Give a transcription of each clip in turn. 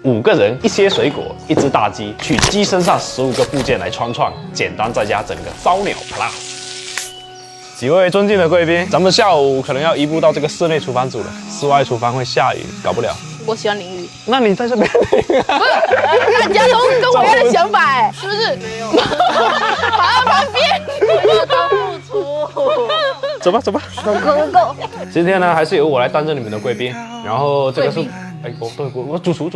5个人，一些水果，一只大鸡，取鸡身上15个部件来串，简单再加整个烧鸟 Plus。几位尊敬的贵宾，咱们下午可能要移步到这个室内厨房煮了，室外厨房会下雨，搞不了。我喜欢淋雨。那你在这边淋啊？大家都跟我一样的想法哎，是不是？马上旁边。我都不出。走吧，走吧。Go。今天呢，还是由我来担任你们的贵宾。然后这个是，哎，我主厨。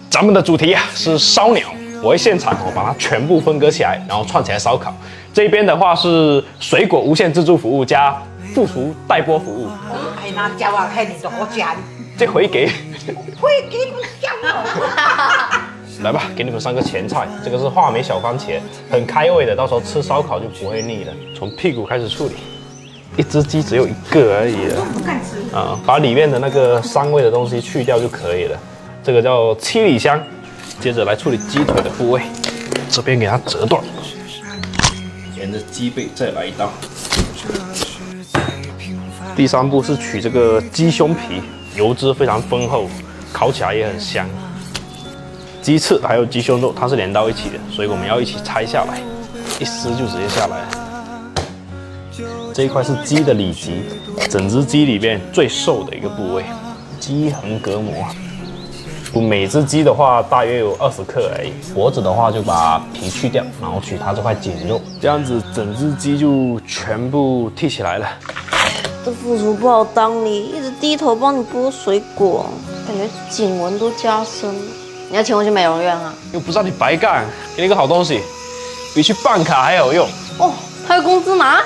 咱们的主题啊是烧鸟，我会现场把它全部分割起来，然后串起来烧烤。这边的话是水果无限自助服务加副厨带锅服务。哎，那叫我看你怎么讲？这回给不像来吧，给你们3个前菜。这个是话梅小番茄，很开胃的，到时候吃烧烤就不会腻了。从屁股开始处理，一只鸡只有1个而已了。把里面的那个膻味的东西去掉就可以了。这个叫七里香。接着来处理鸡腿的部位，这边给它折断，沿着鸡背再来一刀。第3步是取这个鸡胸皮，油脂非常丰厚，烤起来也很香。鸡翅还有鸡胸肉，它是连到一起的，所以我们要一起拆下来，一撕就直接下来了。这一块是鸡的里脊，整只鸡里面最瘦的一个部位，鸡横膈膜。每只鸡的话大约有20克而已，脖子的话就把皮去掉，然后取它这块颈肉，这样子整只鸡就全部剔起来了。这副厨不好当你，一直低头帮你剥水果，感觉颈纹都加深了。你要请我去美容院啊？又不是让你白干，给你个好东西，比去办卡还有用。哦，还有工资拿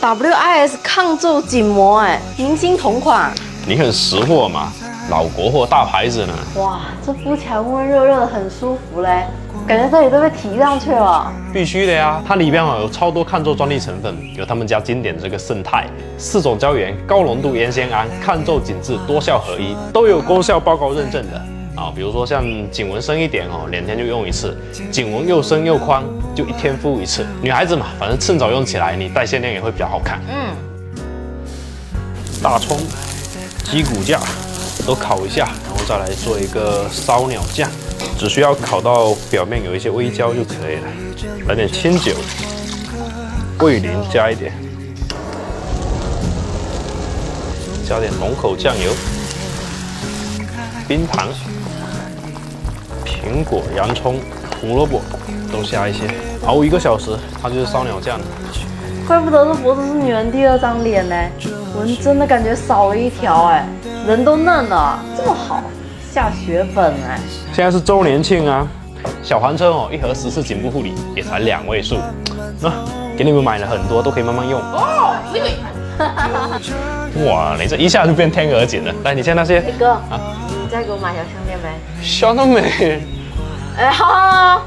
？WIS 抗皱紧膜，哎，明星同款。你很识货嘛？老国货大牌子呢。哇，这敷起来温温热热的，很舒服嘞，感觉这里都被提上去了。必须的呀，它里面有超多抗皱专利成分，有他们家经典的这个胜肽，4种胶原、高浓度烟酰胺、抗皱紧致，多效合一，都有功效报告认证的。比如说像颈纹深一点2天就用1次；颈纹又深又宽，就1天敷1次。女孩子嘛，反正趁早用起来，你代谢量也会比较好看。大葱、鸡骨架都烤一下，然后再来做一个烧鸟酱，只需要烤到表面有一些微焦就可以了。来点清酒，桂林加一点，加点浓口酱油，冰糖、苹果、洋葱、胡萝卜都下一些，熬1个小时，它就是烧鸟酱了。怪不得这脖子是女人第2张脸呢，纹真的感觉少了一条哎，人都嫩了，这么好，下血本哎。现在是周年庆啊，小黄车1盒10次颈部护理也才2位数，给你们买了很多，都可以慢慢用。哦，这个。哇，你这一下就变天鹅颈了。来，你先那些。哥，你再给我买条项链呗。香那美。哎，好，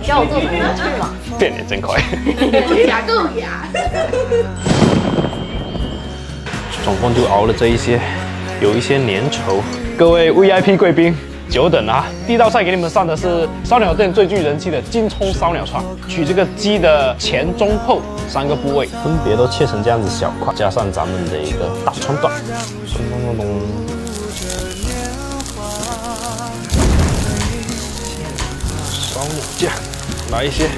你叫我做什么去嘛？变脸真快。够雅。总共就熬了这一些，有一些粘稠。各位 VIP 贵宾，久等了。第1道菜给你们上的是烧鸟店最具人气的金葱烧鸟串，取这个鸡的前、中、后3个部位，分别都切成这样子小块，加上咱们的一个大葱段，咚咚咚咚。烧鸟酱，来一些。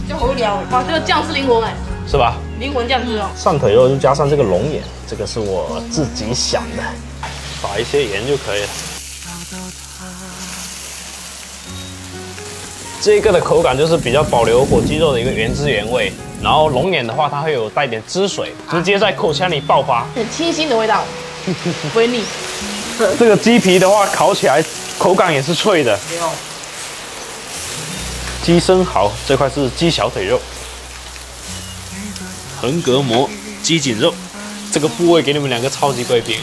就好聊，哇，这个酱是灵魂哎，是吧？灵魂酱汁哦。上腿肉就加上这个龙眼，这个是我自己想的，撒一些盐就可以了。这个的口感就是比较保留火鸡肉的一个原汁原味，然后龙眼的话，它会有带点汁水，直接在口腔里爆发，很清新的味道，不会腻。这个鸡皮的话，烤起来口感也是脆的。鸡生蚝这块是鸡小腿肉，横膈膜、鸡颈肉，这个部位给你们2个超级贵宾。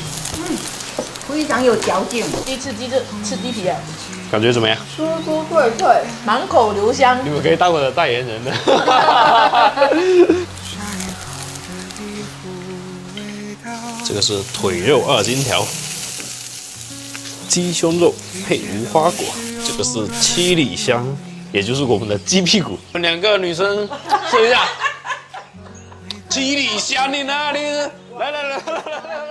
非常有嚼劲。第一次吃鸡皮哎，感觉怎么样？酥酥脆脆，满口留香。你们可以当我的代言人了。这个是腿肉2金条，鸡胸肉配无花果，这个是七里香，也就是我们的鸡屁股。我们2个女生试一下，七里香你哪里？来来来来来来。